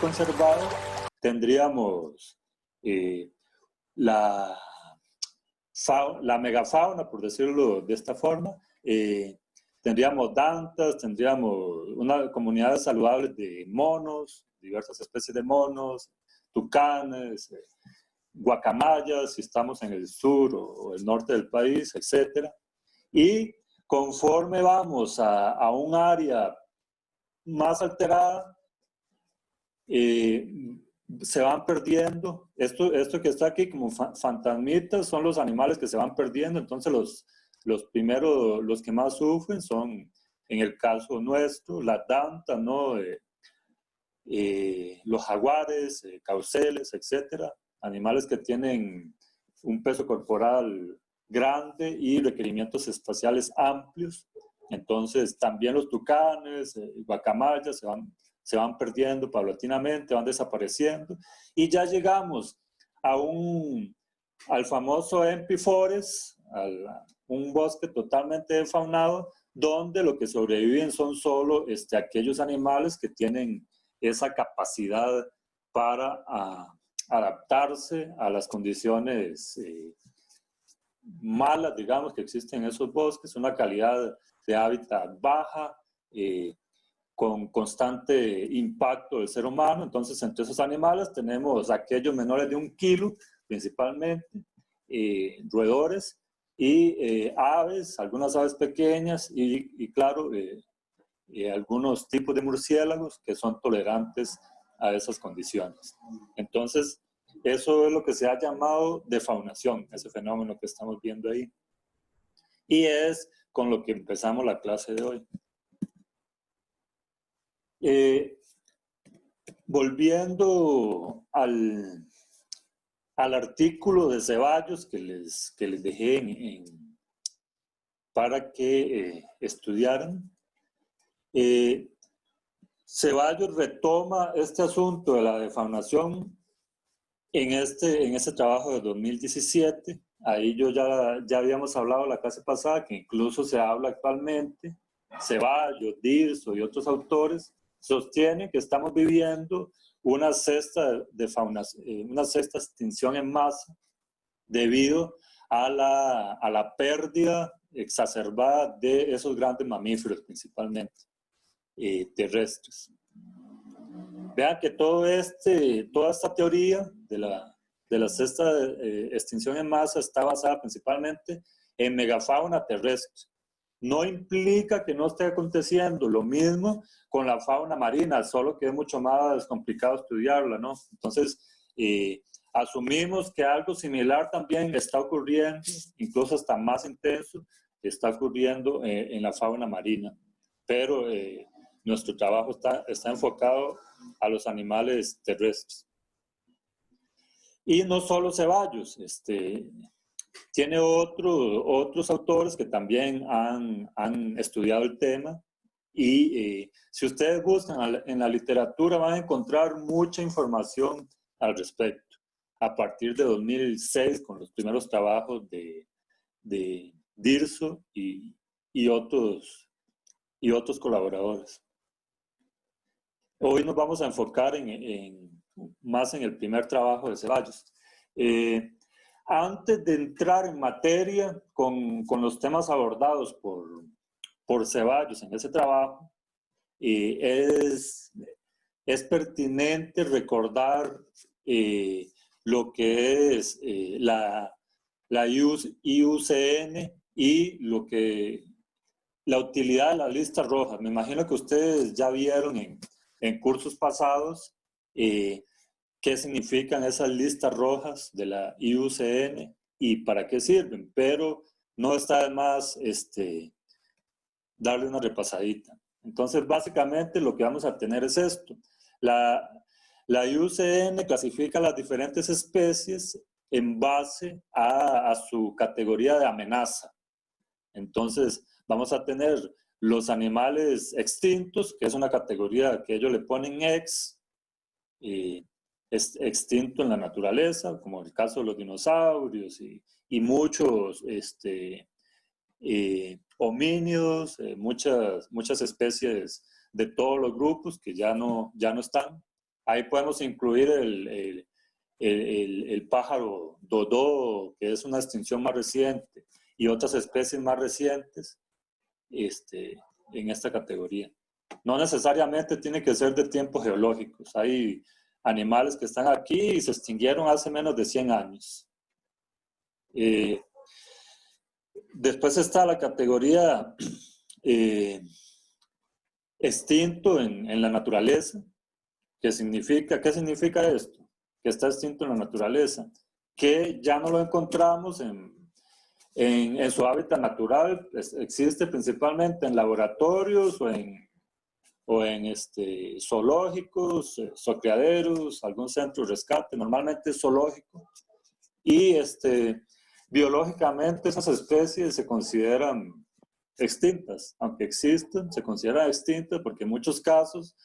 conservado, tendríamos la megafauna, por decirlo de esta forma. Tendríamos dantas, tendríamos una comunidad saludable de monos, diversas especies de monos, tucanes, guacamayas, si estamos en el sur o el norte del país, etc. Y conforme vamos a un área más alterada, se van perdiendo. Esto que está aquí como fantasmitas son los animales que se van perdiendo. Entonces los primeros, los que más sufren son, en el caso nuestro, las dantas, ¿no? Los jaguares, cauceles, etcétera, animales que tienen un peso corporal grande y requerimientos espaciales amplios. Entonces también los tucanes, guacamayas se van perdiendo paulatinamente, van desapareciendo, y ya llegamos al famoso empty forest, un bosque totalmente defaunado, donde lo que sobreviven son solo aquellos animales que tienen esa capacidad para adaptarse a las condiciones malas, digamos, que existen en esos bosques, una calidad de hábitat baja, con constante impacto del ser humano. Entonces, entre esos animales tenemos aquellos menores de 1 kilo, principalmente, roedores, y aves, algunas aves pequeñas, y claro, algunos tipos de murciélagos que son tolerantes a esas condiciones. Entonces, eso es lo que se ha llamado defaunación, ese fenómeno que estamos viendo ahí. Y es con lo que empezamos la clase de hoy. Volviendo al artículo de Ceballos que les dejé para que estudiaran, Ceballos retoma este asunto de la defaunación en este trabajo de 2017. Ahí ya habíamos hablado la clase pasada, que incluso se habla actualmente. Ceballos, Dirso y otros autores sostienen que estamos viviendo una sexta extinción en masa debido a la pérdida exacerbada de esos grandes mamíferos, principalmente terrestres. Vean que toda esta teoría de la sexta extinción en masa está basada principalmente en megafauna terrestre. No implica que no esté aconteciendo lo mismo con la fauna marina, solo que es mucho más complicado estudiarla, ¿no? Entonces, asumimos que algo similar también está ocurriendo, incluso hasta más intenso, está ocurriendo en la fauna marina. Pero nuestro trabajo está enfocado a los animales terrestres. Y no solo Ceballos, tiene otros autores que también han estudiado el tema, y si ustedes buscan en la literatura van a encontrar mucha información al respecto, a partir de 2006 con los primeros trabajos de Dirso y otros colaboradores. Hoy nos vamos a enfocar más en el primer trabajo de Ceballos. Antes de entrar en materia con los temas abordados por Ceballos en ese trabajo, es pertinente recordar lo que es la IUCN y la utilidad de las listas rojas. Me imagino que ustedes ya vieron en cursos pasados qué significan esas listas rojas de la IUCN y para qué sirven, pero no está de más darle una repasadita. Entonces, básicamente lo que vamos a tener es esto. La IUCN clasifica las diferentes especies en base a su categoría de amenaza. Entonces, vamos a tener los animales extintos, que es una categoría que ellos le ponen ex, es extinto en la naturaleza, como el caso de los dinosaurios y muchos homínidos, muchas especies de todos los grupos que ya no están. Ahí podemos incluir el pájaro dodó, que es una extinción más reciente, y otras especies más recientes en esta categoría. No necesariamente tiene que ser de tiempos geológicos. Hay animales que están aquí y se extinguieron hace menos de 100 años. Después está la categoría extinto en la naturaleza. ¿Qué significa esto? Que está extinto en la naturaleza, que ya no lo encontramos en su hábitat natural, existe principalmente en laboratorios o en zoológicos, zoocriaderos, algún centro de rescate, normalmente zoológico. Y biológicamente esas especies se consideran extintas, aunque existen, se consideran extintas porque en muchos casos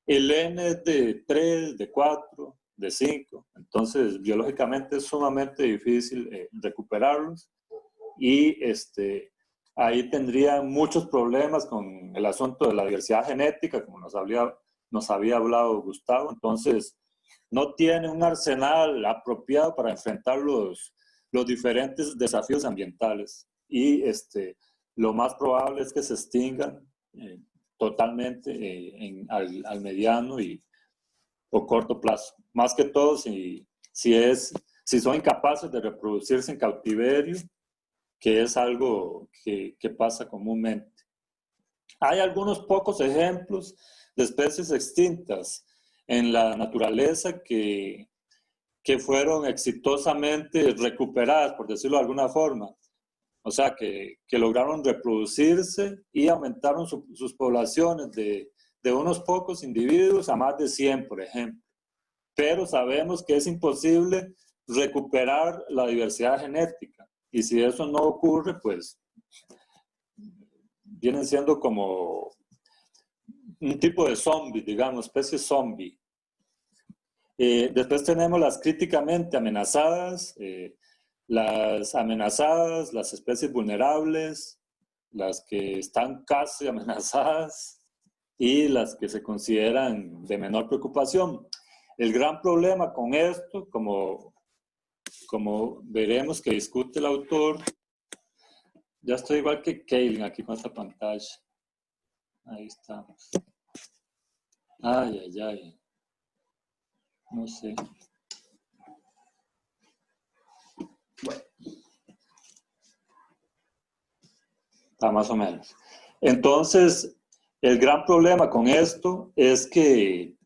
el N es de 3, de 4, de 5, entonces biológicamente es sumamente difícil recuperarlos y ahí tendrían muchos problemas con el asunto de la diversidad genética, como nos había hablado Gustavo. Entonces, no tiene un arsenal apropiado para enfrentar los diferentes desafíos ambientales. Y lo más probable es que se extingan totalmente al mediano o corto plazo. Más que todo, si son incapaces de reproducirse en cautiverio, que es algo que pasa comúnmente. Hay algunos pocos ejemplos de especies extintas en la naturaleza que fueron exitosamente recuperadas, por decirlo de alguna forma. O sea, que lograron reproducirse y aumentaron sus poblaciones de unos pocos individuos a más de 100, por ejemplo. Pero sabemos que es imposible recuperar la diversidad genética. Y si eso no ocurre, pues vienen siendo como un tipo de zombie, digamos, especie zombie. Después tenemos las críticamente amenazadas, las especies vulnerables, las que están casi amenazadas y las que se consideran de menor preocupación. El gran problema con esto, como veremos que discute el autor, ya estoy igual que Kaylin aquí con esta pantalla. Ahí estamos. Ay. No sé. Bueno. Está más o menos. Entonces, el gran problema con esto es que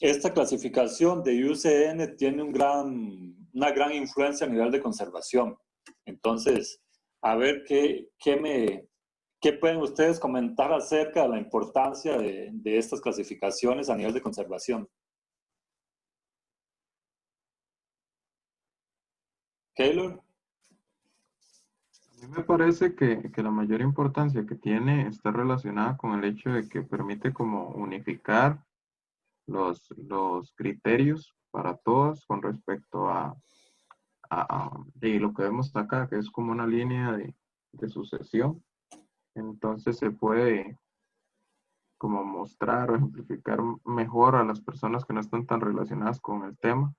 esta clasificación de IUCN tiene una gran influencia a nivel de conservación. Entonces, a ver qué pueden ustedes comentar acerca de la importancia de estas clasificaciones a nivel de conservación. Keylor. A mí me parece que la mayor importancia que tiene está relacionada con el hecho de que permite como unificar los criterios para todos con respecto y lo que vemos acá, que es como una línea de sucesión. Entonces se puede como mostrar o ejemplificar mejor a las personas que no están tan relacionadas con el tema.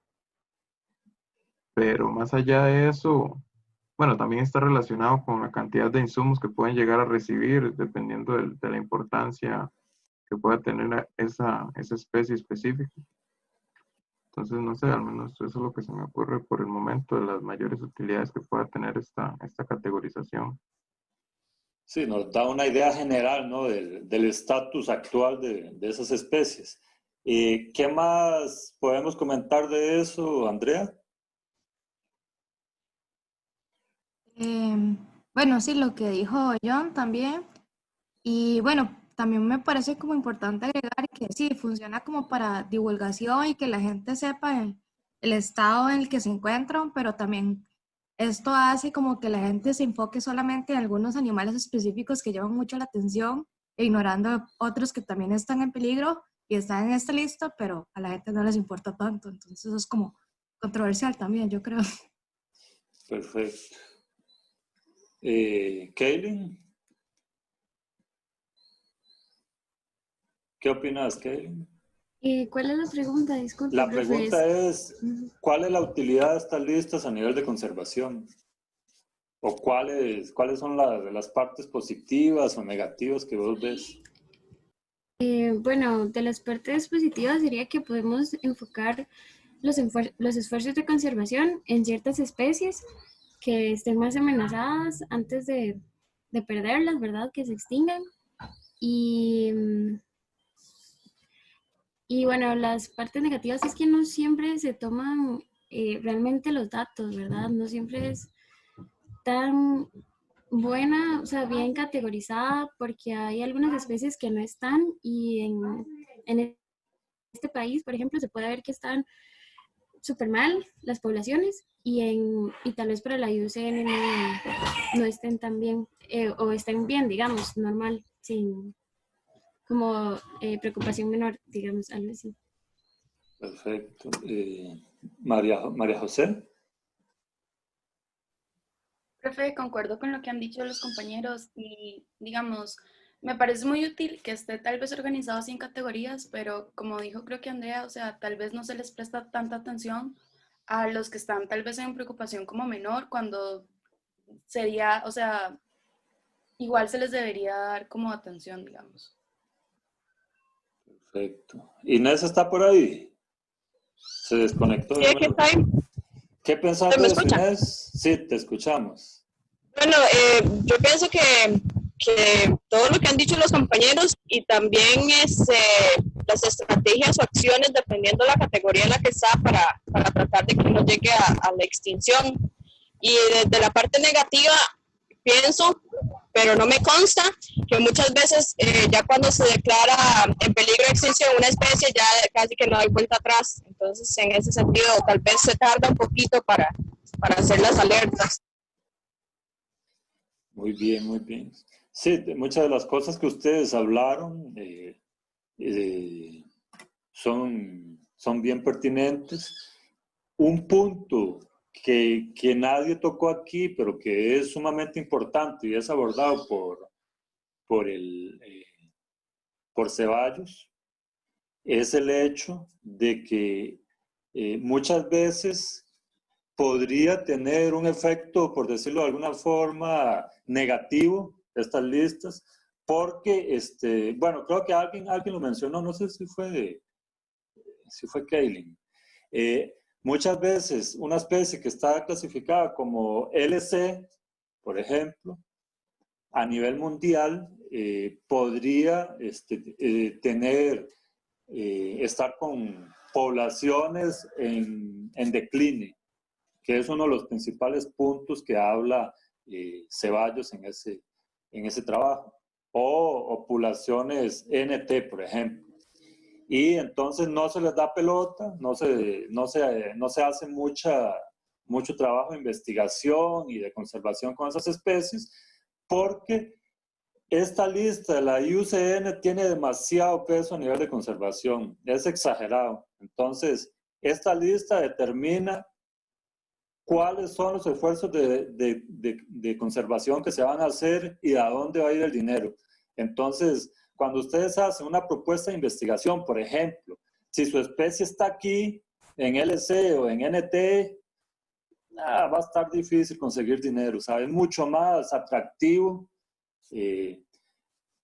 Pero más allá de eso, bueno, también está relacionado con la cantidad de insumos que pueden llegar a recibir dependiendo de la importancia que pueda tener esa especie específica. Entonces, no sé, al menos eso es lo que se me ocurre por el momento de las mayores utilidades que pueda tener esta categorización. Sí, nos da una idea general, ¿no? del estatus actual de esas especies. ¿Qué más podemos comentar de eso, Andrea? Bueno, sí, lo que dijo John también. Y bueno, también me parece como importante agregar que sí, funciona como para divulgación y que la gente sepa el estado en el que se encuentran, pero también esto hace como que la gente se enfoque solamente en algunos animales específicos que llaman mucho la atención e ignorando otros que también están en peligro y están en esta lista, pero a la gente no les importa tanto. Entonces eso es como controversial también, yo creo. Perfecto. Kaylin, ¿qué opinas, Kaylin? ¿Cuál es la pregunta? Disculpe, La profe. pregunta es, ¿cuál es la utilidad de estas listas a nivel de conservación? ¿O cuáles son las partes positivas o negativas que vos ves? Bueno, de las partes positivas sería que podemos enfocar los esfuerzos de conservación en ciertas especies que estén más amenazadas antes de perderlas, ¿verdad? Que se extingan. Y, y bueno, las partes negativas es que no siempre se toman realmente los datos, ¿verdad? No siempre es tan buena, o sea, bien categorizada, porque hay algunas especies que no están y en este país, por ejemplo, se puede ver que están súper mal las poblaciones y tal vez para la IUCN no estén tan bien, o estén bien, digamos, normal, sin como preocupación menor, digamos, algo así. Perfecto. María José. Profe, concuerdo con lo que han dicho los compañeros y, digamos, me parece muy útil que esté tal vez organizado así en categorías, pero como dijo creo que Andrea, o sea, tal vez no se les presta tanta atención a los que están tal vez en preocupación como menor, cuando sería, o sea, igual se les debería dar como atención, digamos. Perfecto. Inés está por ahí. Se desconectó. Sí, aquí estoy. ¿Qué pensaste ¿Me de eso, escucha? Inés? Sí, te escuchamos. Bueno, yo pienso que todo lo que han dicho los compañeros y también las estrategias o acciones, dependiendo de la categoría en la que está, para tratar de que no llegue a la extinción. Y desde la parte negativa, pienso, pero no me consta, que muchas veces ya cuando se declara en peligro de extinción una especie, ya casi que no hay vuelta atrás. Entonces, en ese sentido, tal vez se tarda un poquito para hacer las alertas. Muy bien, muy bien. Sí, muchas de las cosas que ustedes hablaron son bien pertinentes. Un punto que nadie tocó aquí, pero que es sumamente importante y es abordado por Ceballos, es el hecho de que muchas veces podría tener un efecto, por decirlo de alguna forma, negativo, estas listas, porque, bueno, creo que alguien lo mencionó, no sé si fue Kaylin. Muchas veces una especie que está clasificada como LC, por ejemplo, a nivel mundial, podría estar con poblaciones en decline, que es uno de los principales puntos que habla Ceballos en ese trabajo, o poblaciones NT, por ejemplo. Y entonces no se les da pelota, no se hace mucho trabajo de investigación y de conservación con esas especies, porque esta lista de la IUCN tiene demasiado peso a nivel de conservación, es exagerado. Entonces, esta lista determina cuáles son los esfuerzos de conservación que se van a hacer y a dónde va a ir el dinero. Entonces, cuando ustedes hacen una propuesta de investigación, por ejemplo, si su especie está aquí en LC o en NT, va a estar difícil conseguir dinero, ¿sabes? Es mucho más atractivo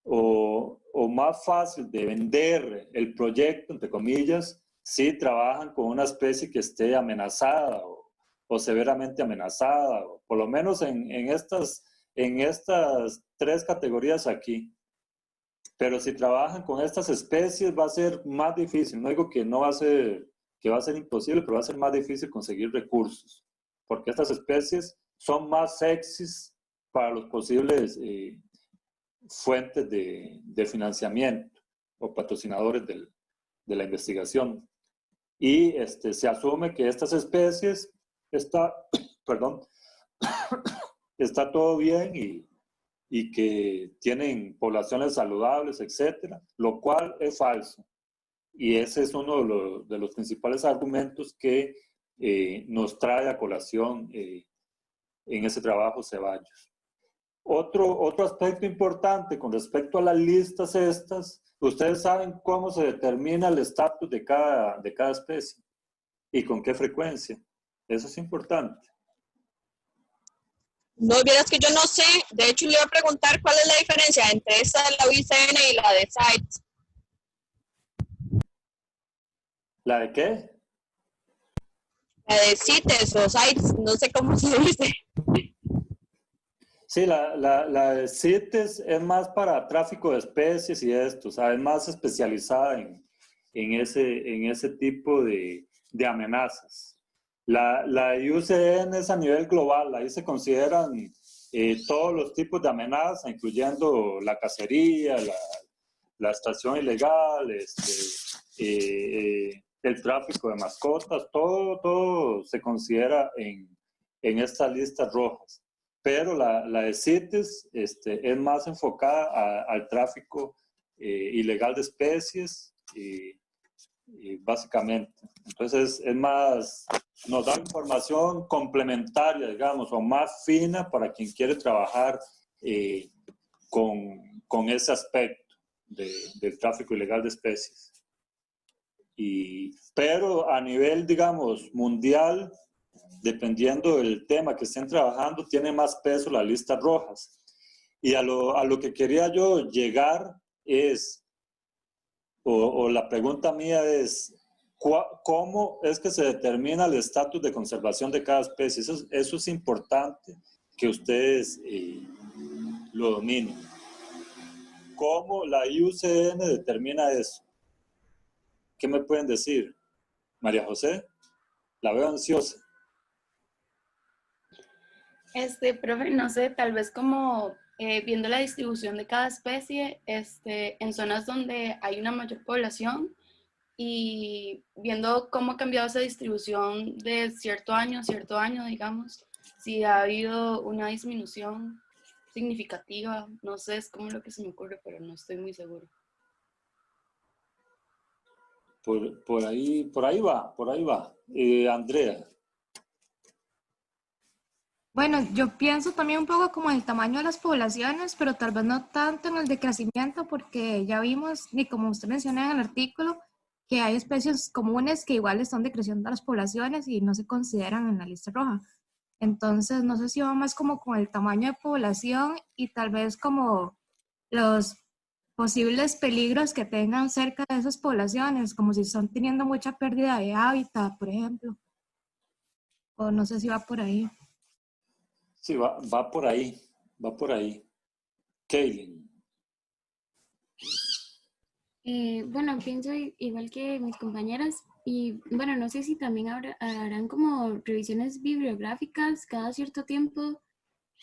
o más fácil de vender el proyecto, entre comillas, si trabajan con una especie que esté amenazada o severamente amenazada, o por lo menos en estas tres categorías aquí. Pero si trabajan con estas especies va a ser más difícil. No digo que no va a ser, que va a ser imposible, pero va a ser más difícil conseguir recursos, porque estas especies son más sexys para los posibles fuentes de financiamiento o patrocinadores de la investigación. Y se asume que estas especies perdón, está todo bien y que tienen poblaciones saludables, etcétera, lo cual es falso. Y ese es uno de los principales argumentos que nos trae a colación en ese trabajo Ceballos. Otro aspecto importante con respecto a las listas estas, ustedes saben cómo se determina el estatus de cada especie y con qué frecuencia. Eso es importante. No, vieras que yo no sé. De hecho, le iba a preguntar cuál es la diferencia entre esta de la UICN y la de CITES. ¿La de qué? La de CITES o CITES, no sé cómo se dice. Sí, la de CITES es más para tráfico de especies y esto, o sea, es más especializada en ese tipo de amenazas. La IUCN es a nivel global, ahí se consideran todos los tipos de amenazas, incluyendo la cacería, la extracción ilegal, el tráfico de mascotas, todo se considera en estas listas rojas. Pero la de CITES es más enfocada al tráfico ilegal de especies, básicamente. Entonces es más, nos da información complementaria, digamos, o más fina para quien quiere trabajar con ese aspecto del tráfico ilegal de especies. Pero a nivel, digamos, mundial, dependiendo del tema que estén trabajando, tiene más peso las listas rojas. Y a lo que quería yo llegar es, o la pregunta mía es, ¿cómo es que se determina el estatus de conservación de cada especie? Eso es importante que ustedes lo dominen. ¿Cómo la IUCN determina eso? ¿Qué me pueden decir? María José, la veo ansiosa. Profe, no sé, tal vez como viendo la distribución de cada especie, en zonas donde hay una mayor población y viendo cómo ha cambiado esa distribución de cierto año a cierto año, digamos, si ha habido una disminución significativa, no sé, es como lo que se me ocurre, pero no estoy muy seguro. Por ahí va. Andrea. Bueno, yo pienso también un poco como en el tamaño de las poblaciones, pero tal vez no tanto en el decrecimiento, porque ya vimos, y como usted mencionó en el artículo, que hay especies comunes que igual están decreciendo las poblaciones y no se consideran en la lista roja. Entonces, no sé si va más como con el tamaño de población y tal vez como los posibles peligros que tengan cerca de esas poblaciones, como si están teniendo mucha pérdida de hábitat, por ejemplo. O no sé si va por ahí. Sí, va por ahí. Kaylin. Bueno, pienso igual que mis compañeras y bueno, no sé si también harán como revisiones bibliográficas cada cierto tiempo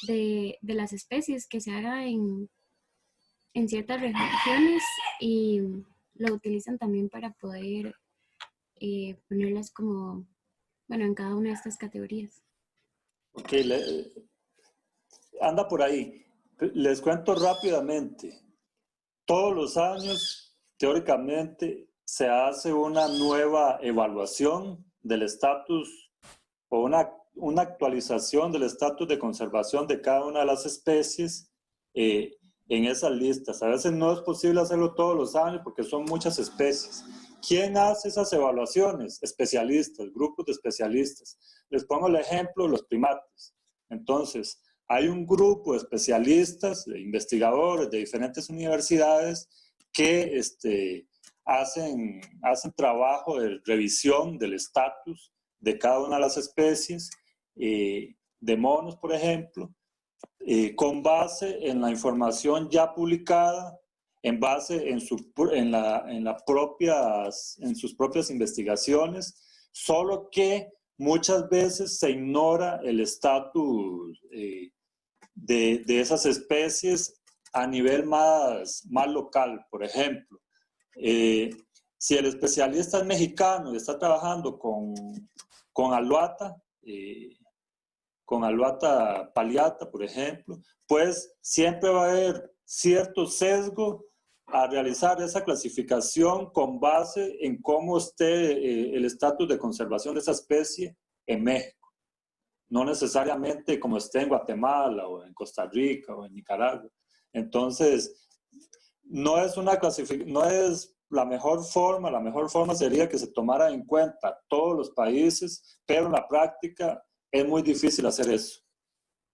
de las especies que se haga en ciertas regiones y lo utilizan también para poder ponerlas como, bueno, en cada una de estas categorías. Ok, anda por ahí. Les cuento rápidamente. Todos los años, teóricamente, se hace una nueva evaluación del estatus o una actualización del estatus de conservación de cada una de las especies en esas listas. A veces no es posible hacerlo todos los años porque son muchas especies. ¿Quién hace esas evaluaciones? Especialistas, grupos de especialistas. Les pongo el ejemplo de los primates. Entonces, hay un grupo de especialistas, de investigadores de diferentes universidades que hacen trabajo de revisión del estatus de cada una de las especies, de monos, por ejemplo, con base en la información ya publicada, en base en sus propias investigaciones, solo que muchas veces se ignora el estatus de esas especies a nivel más local. Por ejemplo, si el especialista es mexicano y está trabajando con aluata, con aluata palliata, por ejemplo, pues siempre va a haber cierto sesgo a realizar esa clasificación con base en cómo esté el estatus de conservación de esa especie en México. no necesariamente como esté en Guatemala o en Costa Rica o en Nicaragua. Entonces, no es la mejor forma sería que se tomara en cuenta todos los países, pero en la práctica es muy difícil hacer eso.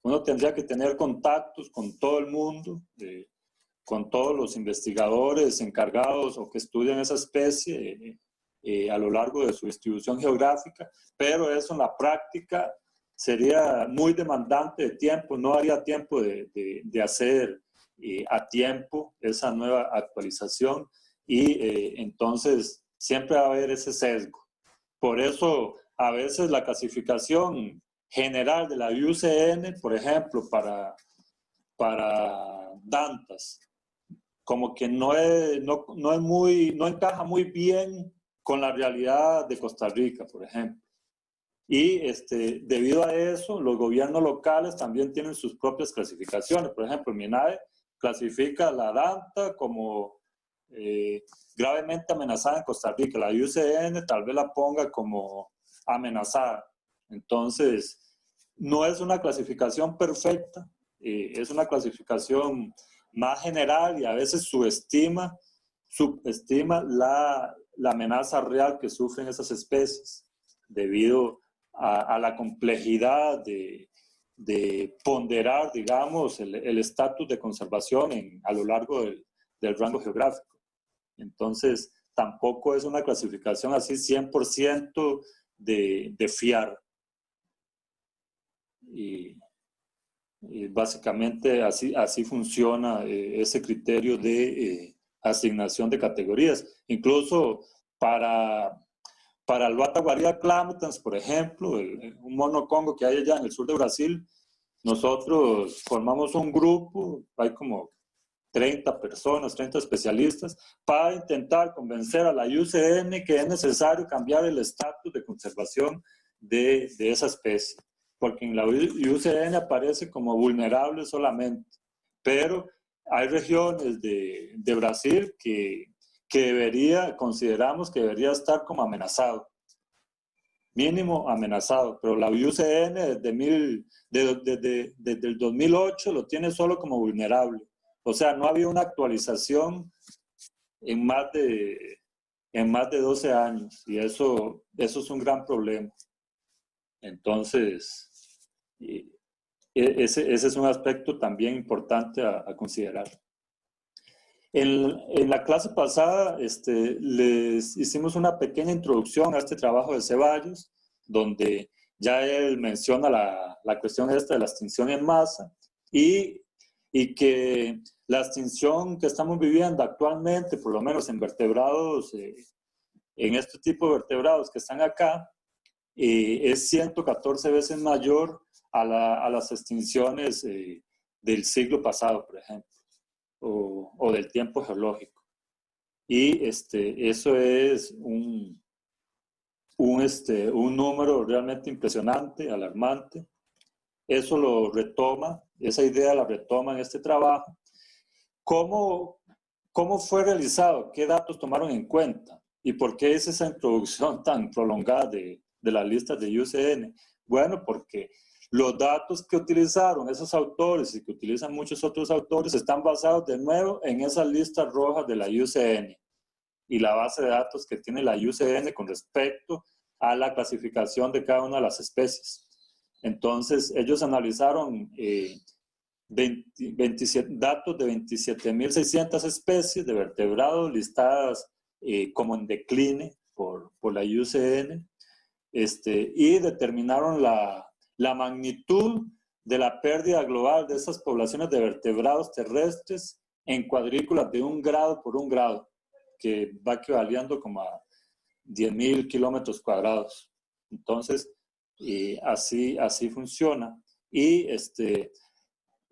Uno tendría que tener contactos con todo el mundo, con todos los investigadores encargados o que estudian esa especie a lo largo de su distribución geográfica, pero eso en la práctica sería muy demandante de tiempo, no haría tiempo de hacer a tiempo esa nueva actualización y entonces siempre va a haber ese sesgo. Por eso a veces la clasificación general de la IUCN, por ejemplo, para Dantas, como que no encaja muy bien con la realidad de Costa Rica, por ejemplo. Y debido a eso, los gobiernos locales también tienen sus propias clasificaciones. Por ejemplo, el MINAE clasifica la danta como gravemente amenazada en Costa Rica. La IUCN tal vez la ponga como amenazada. Entonces, no es una clasificación perfecta, es una clasificación más general y a veces subestima la amenaza real que sufren esas especies debido a la complejidad de ponderar, digamos, el estatus de conservación a lo largo del rango geográfico. Entonces, tampoco es una clasificación así 100% de fiar. Y básicamente así funciona ese criterio de asignación de categorías. Incluso para el Bataguaria clamitans, por ejemplo, un mono congo que hay allá en el sur de Brasil, nosotros formamos un grupo, hay como 30 personas, 30 especialistas, para intentar convencer a la IUCN que es necesario cambiar el estatus de conservación de esa especie, porque en la IUCN aparece como vulnerable solamente, pero hay regiones de Brasil que consideramos que debería estar como amenazado, mínimo amenazado, pero la IUCN desde el 2008 lo tiene solo como vulnerable. O sea, no había una actualización en más de 12 años y eso es un gran problema. Entonces, ese es un aspecto también importante a considerar. En la clase pasada les hicimos una pequeña introducción a este trabajo de Ceballos, donde ya él menciona la cuestión esta de la extinción en masa y que la extinción que estamos viviendo actualmente, por lo menos en vertebrados, en este tipo de vertebrados que están acá, es 114 veces mayor a las extinciones del siglo pasado, por ejemplo, o del tiempo geológico. Y eso es un número realmente impresionante, alarmante. Eso lo retoma, esa idea la retoma en este trabajo. ¿Cómo fue realizado? ¿Qué datos tomaron en cuenta? ¿Y por qué es esa introducción tan prolongada de las listas de IUCN? Bueno, porque los datos que utilizaron esos autores y que utilizan muchos otros autores están basados de nuevo en esas listas rojas de la IUCN y la base de datos que tiene la IUCN con respecto a la clasificación de cada una de las especies. Entonces, ellos analizaron 27 datos de 27.600 especies de vertebrados listadas como en decline por la IUCN y determinaron la magnitud de la pérdida global de esas poblaciones de vertebrados terrestres en cuadrículas de 1 grado por 1 grado, que va equivaliendo como a 10.000 kilómetros cuadrados. Entonces, así funciona. Y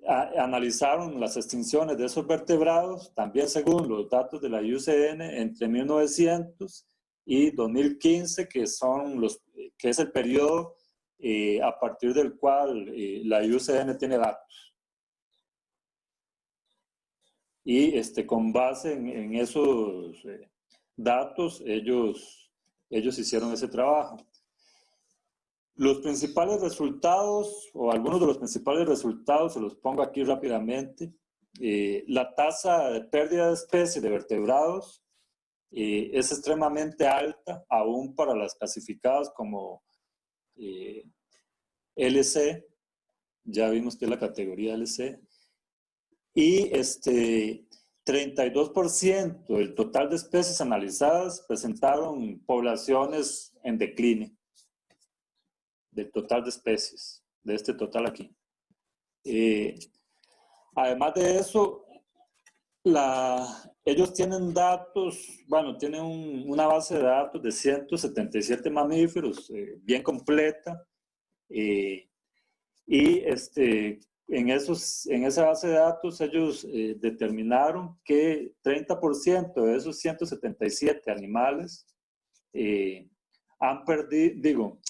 analizaron las extinciones de esos vertebrados, también según los datos de la IUCN, entre 1900 y 2015, que es el periodo a partir del cual la IUCN tiene datos. Y con base en esos datos, ellos hicieron ese trabajo. Los principales resultados, o algunos de los principales resultados, se los pongo aquí rápidamente. La tasa de pérdida de especies de vertebrados es extremadamente alta, aún para las clasificadas como LC, ya vimos que es la categoría LC, y 32% del total de especies analizadas presentaron poblaciones en decline, del total de especies, de este total aquí. Además de eso, ellos tienen datos, bueno, tienen una base de datos de 177 mamíferos bien completa, y en esa base de datos ellos determinaron que 30% de esos 177 animales han perdido,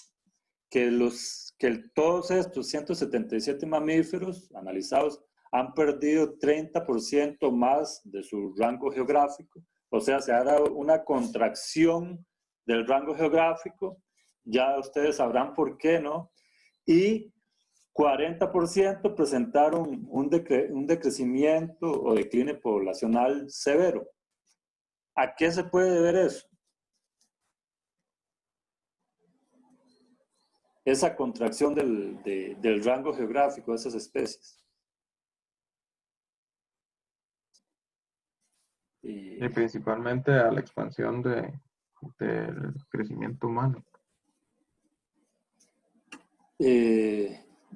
todos estos 177 mamíferos analizados han perdido 30% más de su rango geográfico. O sea, se ha dado una contracción del rango geográfico. Ya ustedes sabrán por qué, ¿no? Y 40% presentaron un decrecimiento o decline poblacional severo. ¿A qué se puede deber eso? Esa contracción del rango geográfico de esas especies. Y principalmente a la expansión del crecimiento humano.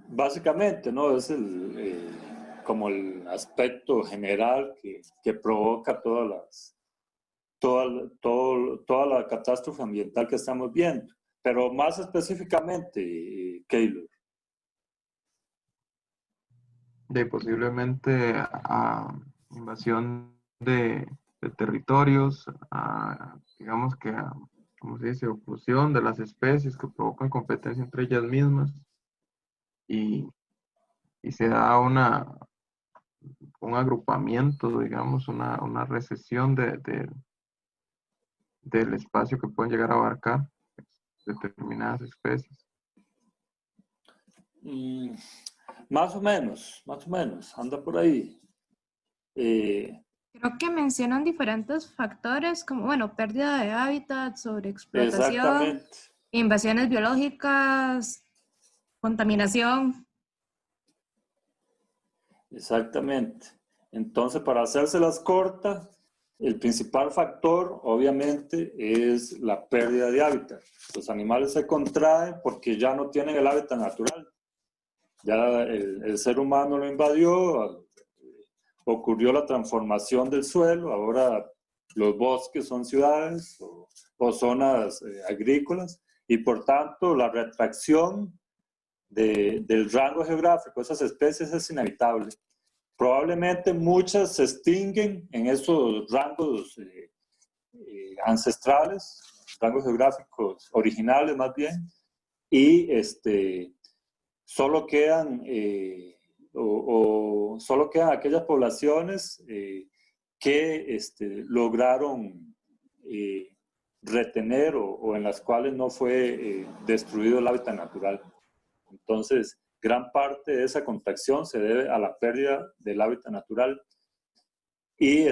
Básicamente, ¿no? Es como el aspecto general que provoca toda la catástrofe ambiental que estamos viendo. Pero más específicamente, Keylor. Posiblemente a invasión de territorios, digamos que ¿cómo se dice? Oclusión de las especies que provocan competencia entre ellas mismas, y se da un agrupamiento, digamos, una recesión del espacio que pueden llegar a abarcar determinadas especies. Más o menos, anda por ahí. Creo que mencionan diferentes factores como, bueno, pérdida de hábitat, sobreexplotación, Exactamente. invasiones biológicas, contaminación. Exactamente. Entonces, para hacérselas cortas, el principal factor, obviamente, es la pérdida de hábitat. Los animales se contraen porque ya no tienen el hábitat natural. Ya el ser humano lo invadió, ocurrió la transformación del suelo, ahora los bosques son ciudades o zonas agrícolas, y por tanto la retracción del rango geográfico de esas especies es inevitable. Probablemente muchas se extinguen en esos rangos ancestrales, rangos geográficos originales más bien, y solo quedan solo quedan aquellas poblaciones que lograron retener o en las cuales no fue destruido el hábitat natural. Entonces, gran parte de esa contracción se debe a la pérdida del hábitat natural y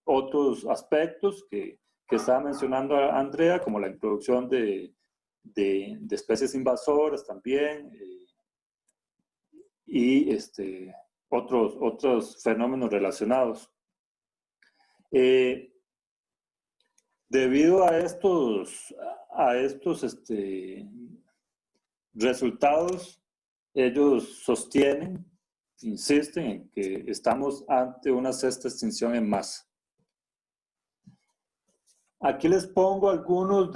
otros aspectos que estaba mencionando Andrea, como la introducción de especies invasoras también, y otros fenómenos relacionados. Debido a estos resultados, ellos sostienen, insisten en que estamos ante una sexta extinción en masa. Aquí les pongo algunos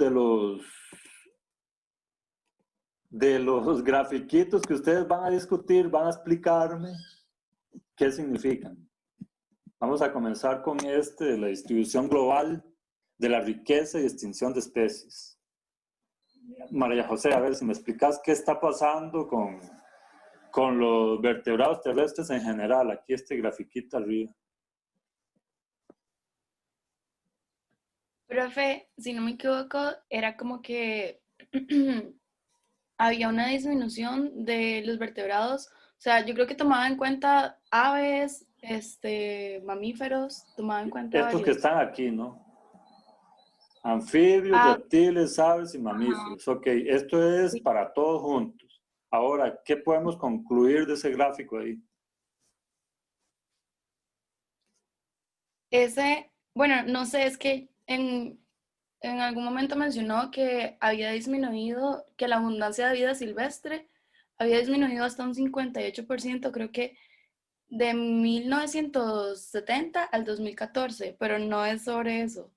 de los grafiquitos que ustedes van a discutir, van a explicarme qué significan. Vamos a comenzar con de la distribución global de la riqueza y extinción de especies. María José, a ver si me explicas qué está pasando con los vertebrados terrestres en general. Aquí grafiquito arriba. Profe, si no me equivoco, era como que había una disminución de los vertebrados. O sea, yo creo que tomaba en cuenta aves, mamíferos, tomaba en cuenta Estos que varios. están aquí, ¿no? Anfibios, Ah, reptiles, aves y ajá, mamíferos. Ok, esto es sí. para todos juntos. Ahora, ¿qué podemos concluir de ese gráfico ahí? Bueno, no sé, es que en algún momento mencionó que había disminuido, que la abundancia de vida silvestre había disminuido hasta un 58%, creo que de 1970 al 2014, pero no es sobre eso.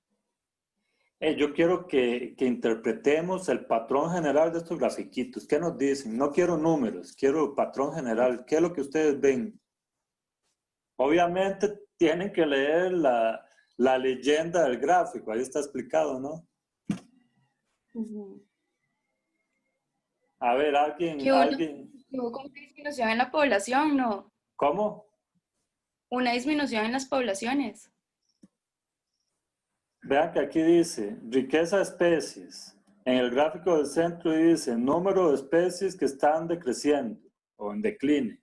Yo quiero que interpretemos el patrón general de estos grafiquitos. ¿Qué nos dicen? No quiero números, quiero patrón general. ¿Qué es lo que ustedes ven? Obviamente tienen que leer la leyenda del gráfico, ahí está explicado, ¿no? Ujú. A ver, alguien, Que hubo como una disminución en la población, ¿no? ¿cómo? Una disminución en las poblaciones. Vean que aquí dice riqueza de especies. En el gráfico del centro dice número de especies que están decreciendo o en decline.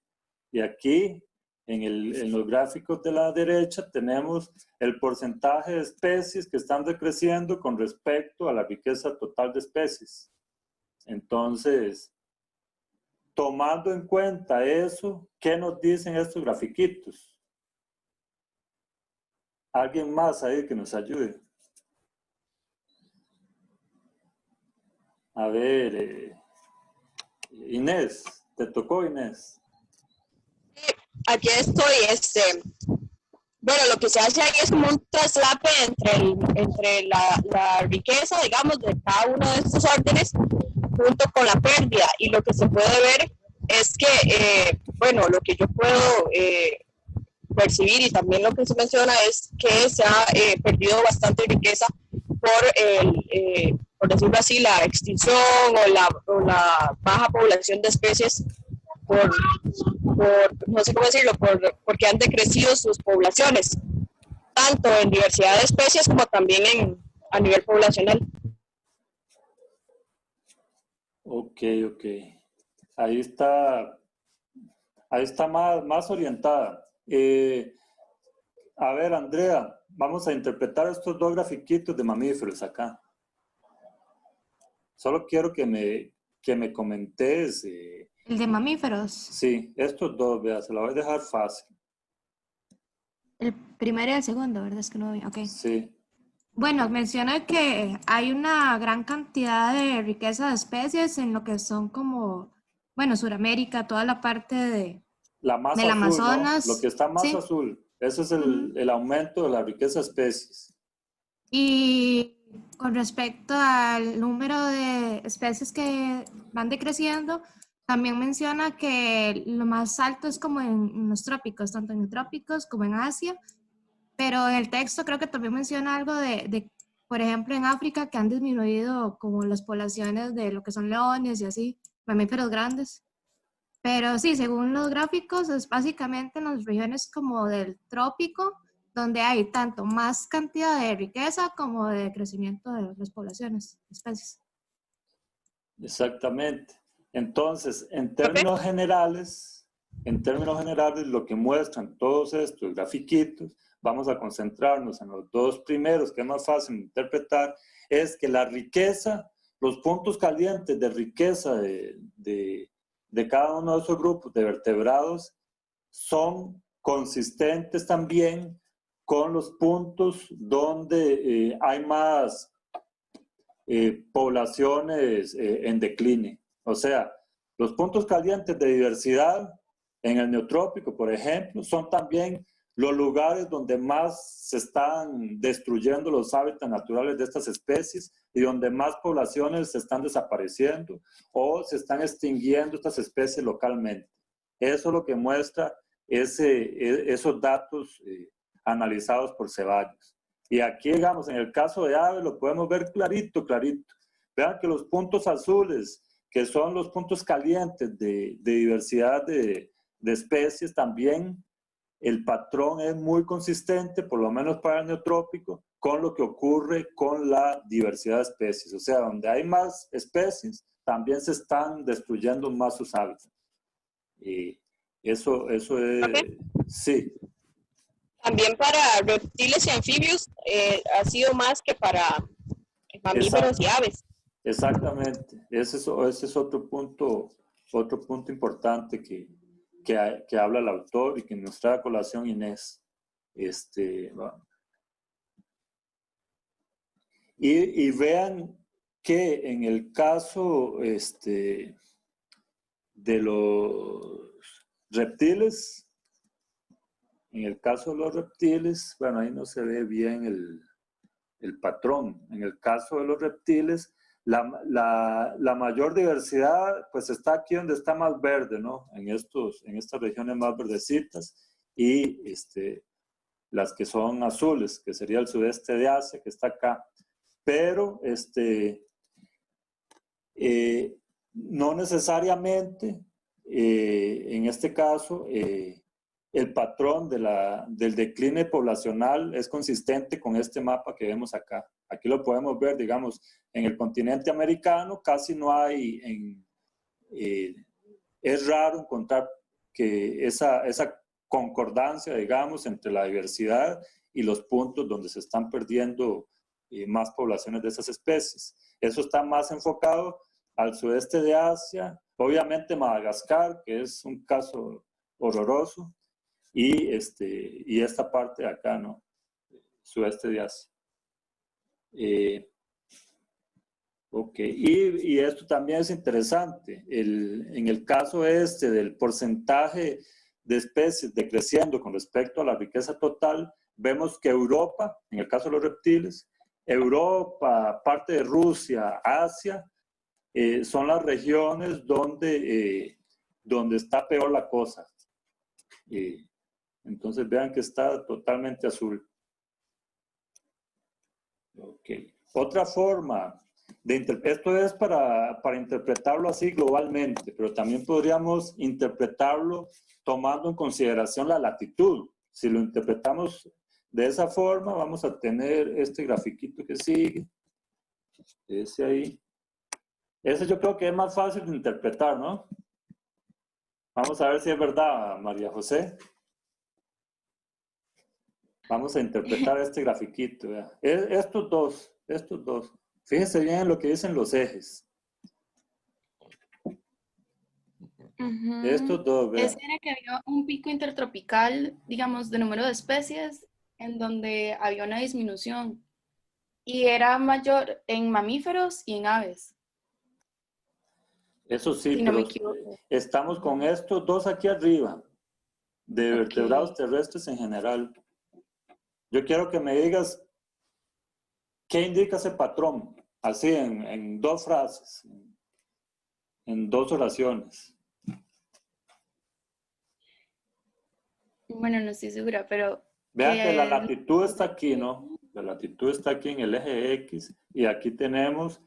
Y aquí, en los gráficos de la derecha, tenemos el porcentaje de especies que están decreciendo con respecto a la riqueza total de especies. Entonces, tomando en cuenta eso, ¿qué nos dicen estos grafiquitos? ¿Alguien más ahí que nos ayude? A ver, Inés, te tocó, Inés. Aquí estoy, bueno, lo que se hace ahí es como un traslape entre la riqueza, digamos, de cada uno de estos órdenes junto con la pérdida. Y lo que se puede ver es que, bueno, lo que yo puedo percibir y también lo que se menciona es que se ha perdido bastante riqueza por decirlo así, la extinción o la baja población de especies no sé cómo decirlo, porque han decrecido sus poblaciones, tanto en diversidad de especies como también a nivel poblacional. Ok. Ahí está más orientada. A ver, Andrea, vamos a interpretar estos dos grafiquitos de mamíferos acá. Solo quiero que me comentes. El de mamíferos. Sí, estos dos, vea, se la voy a dejar fácil. El primero y el segundo, ¿verdad? Es que no vi. Ok. Sí, Bueno, menciona que hay una gran cantidad de riqueza de especies en lo que son como, bueno, Sudamérica, toda la parte la más del azul, ¿no? Lo que Amazonas, está más ¿sí? azul, ese es Ujú. el aumento de la riqueza de especies. Y con respecto al número de especies que van decreciendo, también menciona que lo más alto es como en los trópicos, tanto en los trópicos como en Asia, pero en el texto creo que también menciona algo por ejemplo, en África, que han disminuido como las poblaciones de lo que son leones y así, mamíferos grandes. Pero sí, según los gráficos, es básicamente en las regiones como del trópico, donde hay tanto más cantidad de riqueza como de crecimiento de las poblaciones, especies. Exactamente. Entonces, ¿Profe? en términos generales, lo que muestran todos estos grafiquitos, vamos a concentrarnos en los dos primeros, que es más fácil de interpretar, es que la riqueza, los puntos calientes de riqueza de cada uno de esos grupos de vertebrados son consistentes también con los puntos donde hay más poblaciones en decline. O sea, los puntos calientes de diversidad en el neotrópico, por ejemplo, son también los lugares donde más se están destruyendo los hábitats naturales de estas especies y donde más poblaciones se están desapareciendo o se están extinguiendo estas especies localmente. Eso es lo que muestra esos datos analizados por Ceballos. Y aquí, digamos, en el caso de aves lo podemos ver clarito. Vean que los puntos azules, que son los puntos calientes de diversidad de especies, también el patrón es muy consistente, por lo menos para el neotrópico, con lo que ocurre con la diversidad de especies. O sea, donde hay más especies, también se están destruyendo más sus hábitats. Y eso es, Ok. sí, También para reptiles y anfibios ha sido más que para mamíferos y aves. exactamente. Ese es otro punto importante que habla el autor y que nos trae a colación Inés. Y vean que en el caso de los reptiles, bueno, ahí no se ve bien el patrón. En el caso de los reptiles, la mayor diversidad pues está aquí donde está más verde, ¿no? En estas regiones más verdecitas, y las que son azules, que sería el sudeste de Asia, que está acá. Pero no necesariamente, en este caso, el patrón del decline poblacional es consistente con este mapa que vemos acá. Aquí lo podemos ver, digamos, en el continente americano casi no hay, es raro encontrar que esa concordancia, digamos, entre la diversidad y los puntos donde se están perdiendo más poblaciones de esas especies. Eso está más enfocado al sudeste de Asia, obviamente Madagascar, que es un caso horroroso, y esta parte de acá, ¿no? Sudeste de Asia. Ok, y esto también es interesante. En el caso del porcentaje de especies decreciendo con respecto a la riqueza total, vemos que Europa, en el caso de los reptiles, Europa, parte de Rusia, Asia, son las regiones donde está peor la cosa. Entonces vean que está totalmente azul. Ok. Otra forma esto es para interpretarlo así globalmente, pero también podríamos interpretarlo tomando en consideración la latitud. Si lo interpretamos de esa forma, vamos a tener este grafiquito que sigue. Ese ahí. Ese yo creo que es más fácil de interpretar, ¿no? Vamos a ver si es verdad, María José. Vamos a interpretar este grafiquito. Estos dos. Fíjense bien en lo que dicen los ejes. Estos dos, vean. Ese era que había un pico intertropical, digamos, de número de especies, en donde había una disminución. Y era mayor en mamíferos y en aves. Eso sí, Si no pero me equivoco. estamos con estos dos aquí arriba, de vertebrados terrestres en general. Yo quiero que me digas qué indica ese patrón, así en dos frases, en dos oraciones. Bueno, no estoy segura, pero... Vean que la latitud está aquí, ¿no? La latitud está aquí en el eje X, y aquí tenemos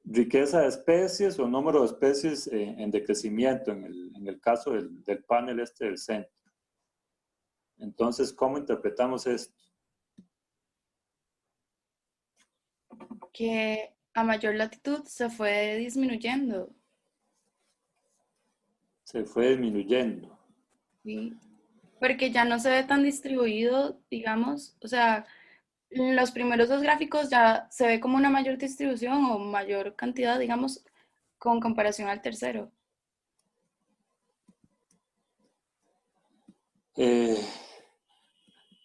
riqueza de especies o número de especies en decrecimiento, en el caso del panel del centro. Entonces, ¿cómo interpretamos esto? Que a mayor latitud se fue disminuyendo. Se fue disminuyendo. Sí. Porque ya no se ve tan distribuido, digamos, o sea, los primeros dos gráficos ya se ve como una mayor distribución o mayor cantidad, digamos, con comparación al tercero.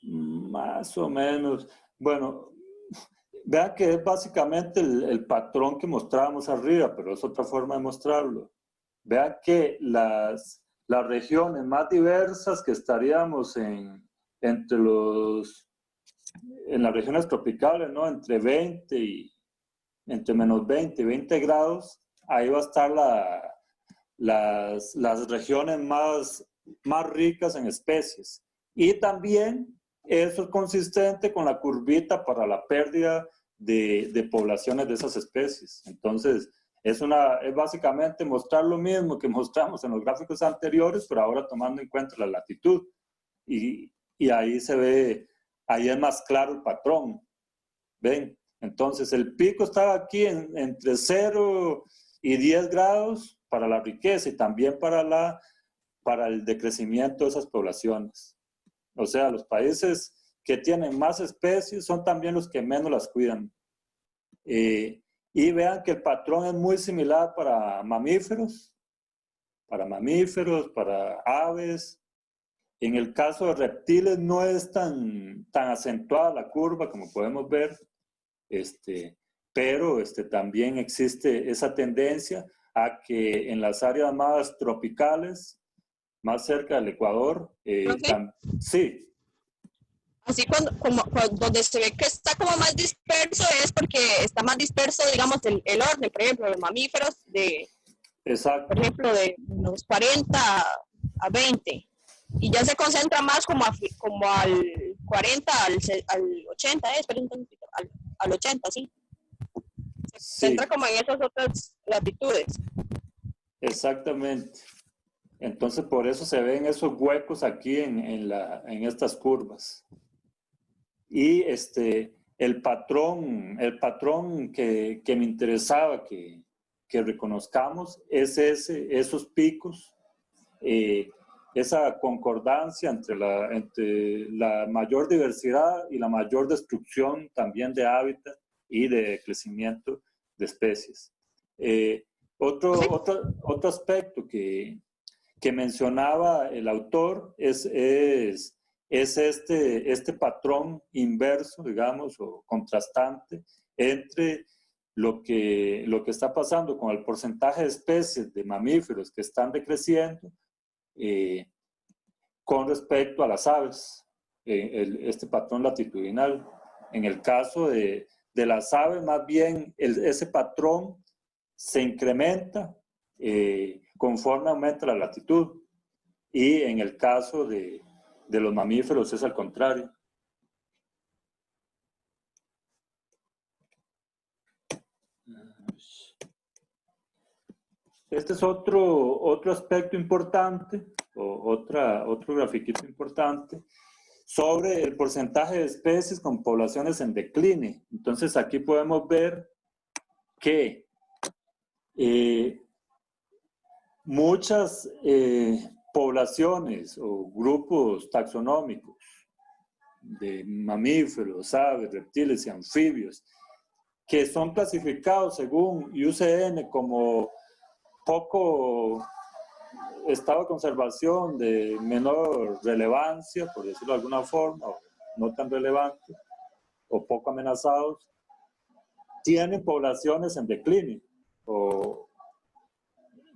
Más o menos. Bueno, vean que es básicamente el patrón que mostrábamos arriba, pero es otra forma de mostrarlo. Vean que las regiones más diversas que estaríamos en las regiones tropicales, ¿no? Entre menos 20 y 20 grados, ahí va a estar las regiones más ricas en especies. Y también eso es consistente con la curvita para la pérdida de poblaciones de esas especies. Entonces, es básicamente mostrar lo mismo que mostramos en los gráficos anteriores, pero ahora tomando en cuenta la latitud. Y ahí se ve, ahí es más claro el patrón. ¿Ven? Entonces, el pico estaba aquí entre 0 y 10 grados para la riqueza y también para el decrecimiento de esas poblaciones. O sea, los países que tienen más especies son también los que menos las cuidan. Y vean que el patrón es muy similar para mamíferos, para aves. En el caso de reptiles no es tan acentuada la curva como podemos ver, pero también existe esa tendencia a que en las áreas más tropicales, más cerca del Ecuador, sí. Así donde se ve que está como más disperso es porque está más disperso, digamos, el orden, por ejemplo, los mamíferos Exacto. Por ejemplo, de los 40 a 20. Y ya se concentra más como al 40, al 80, al 80, sí. Se centra como en esas otras latitudes. Exactamente. Entonces, por eso se ven esos huecos aquí en estas curvas. Y el patrón que me interesaba que reconozcamos es esos picos, esa concordancia entre la mayor diversidad y la mayor destrucción también de hábitat y de crecimiento de especies. Otro aspecto que mencionaba el autor es este patrón inverso, digamos, o contrastante entre lo que está pasando con el porcentaje de especies de mamíferos que están decreciendo con respecto a las aves, este patrón latitudinal. En el caso de las aves, más bien ese patrón se incrementa conforme aumenta la latitud, y en el caso de los mamíferos es al contrario. Este es otro aspecto importante, o otro grafiquito importante, sobre el porcentaje de especies con poblaciones en decline. Entonces aquí podemos ver que muchas poblaciones o grupos taxonómicos de mamíferos, aves, reptiles y anfibios que son clasificados según IUCN como poco estado de conservación, de menor relevancia, por decirlo de alguna forma, o no tan relevante, o poco amenazados, tienen poblaciones en decline, o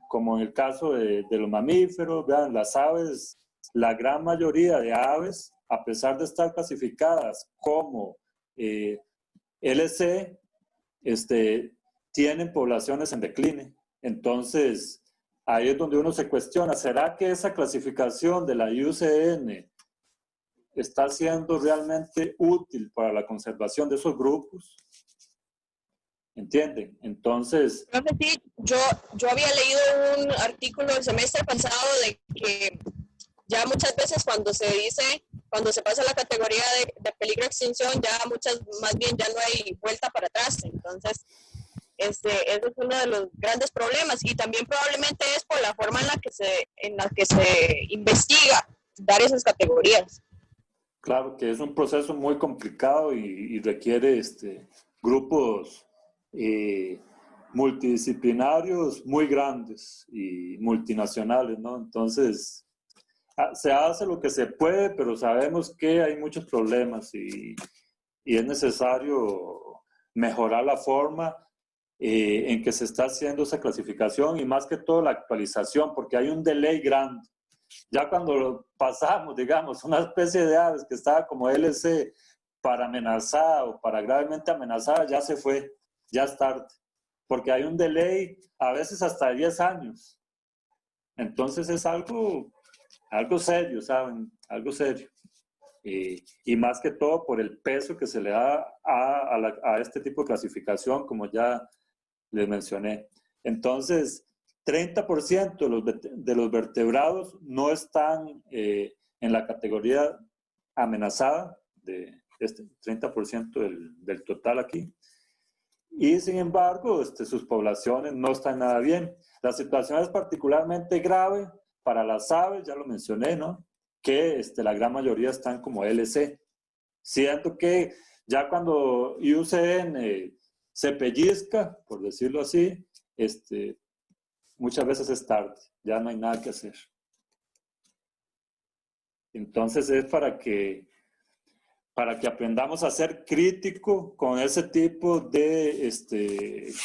como en el caso de los mamíferos. Vean, las aves, la gran mayoría de aves, a pesar de estar clasificadas como LC, tienen poblaciones en decline. Entonces, ahí es donde uno se cuestiona, ¿será que esa clasificación de la IUCN está siendo realmente útil para la conservación de esos grupos? ¿Entienden? Entonces... Creo que sí, yo había leído un artículo el semestre pasado de que ya muchas veces cuando se pasa la categoría de peligro de extinción, más bien ya no hay vuelta para atrás. Entonces, ese es uno de los grandes problemas, y también probablemente es por la forma en la que se investiga dar esas categorías. Claro que es un proceso muy complicado y requiere grupos multidisciplinarios muy grandes y multinacionales, ¿no? Entonces, se hace lo que se puede, pero sabemos que hay muchos problemas y es necesario mejorar la forma en que se está haciendo esa clasificación, y más que todo la actualización, porque hay un delay grande. Ya cuando pasamos, digamos, una especie de aves que estaba como LC para amenazada o para gravemente amenazada, ya se fue, ya es tarde, porque hay un delay a veces hasta 10 años. Entonces es algo serio, ¿saben? Algo serio. Y más que todo por el peso que se le da a este tipo de clasificación, como ya les mencioné. Entonces, 30% de los vertebrados no están en la categoría amenazada, de 30% del total aquí. y sin embargo sus poblaciones no están nada bien. La situación es particularmente grave para las aves, ya lo mencioné, ¿no? Que la gran mayoría están como LC, siendo que ya cuando IUCN se pellizca, por decirlo así, muchas veces es tarde, ya no hay nada que hacer. Entonces es para que aprendamos a ser crítico con ese tipo de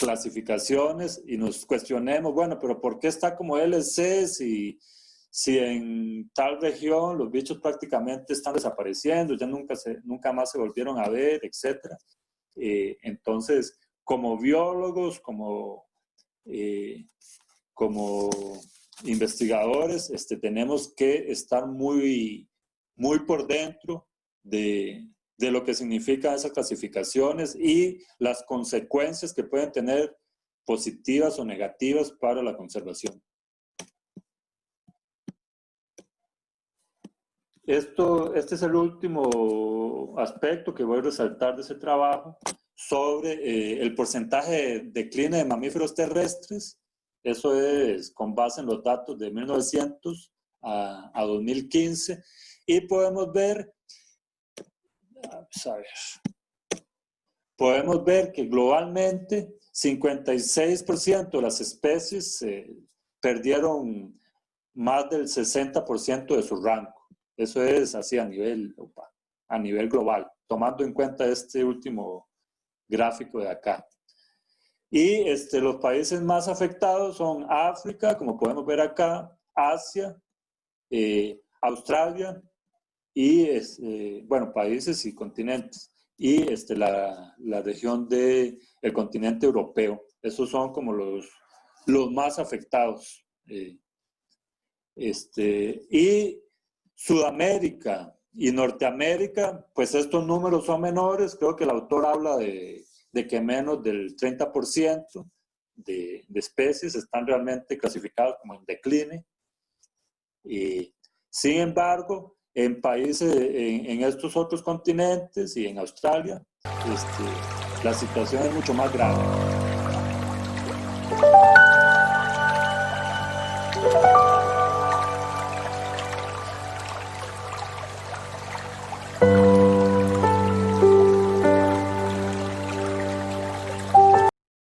clasificaciones y nos cuestionemos, bueno, pero ¿por qué está como LC si en tal región los bichos prácticamente están desapareciendo, ya nunca más se volvieron a ver, etcétera? Entonces, como biólogos, como investigadores, tenemos que estar muy, muy por dentro de lo que significan esas clasificaciones y las consecuencias que pueden tener positivas o negativas para la conservación. Este es el último aspecto que voy a resaltar de ese trabajo sobre el porcentaje de decline de mamíferos terrestres. Eso es con base en los datos de 1900 a 2015. Y podemos ver que globalmente 56% de las especies perdieron más del 60% de su rango. Eso es así a nivel global, tomando en cuenta este último gráfico de acá. Y los países más afectados son África, como podemos ver acá, Asia, Australia y, bueno, países y continentes. Y la región del continente europeo. Esos son como los más afectados. Y Sudamérica y Norteamérica, pues estos números son menores. Creo que el autor habla de que menos del 30% de especies están realmente clasificadas como en decline. Sin embargo, en países, en estos otros continentes y en Australia, la situación es mucho más grave.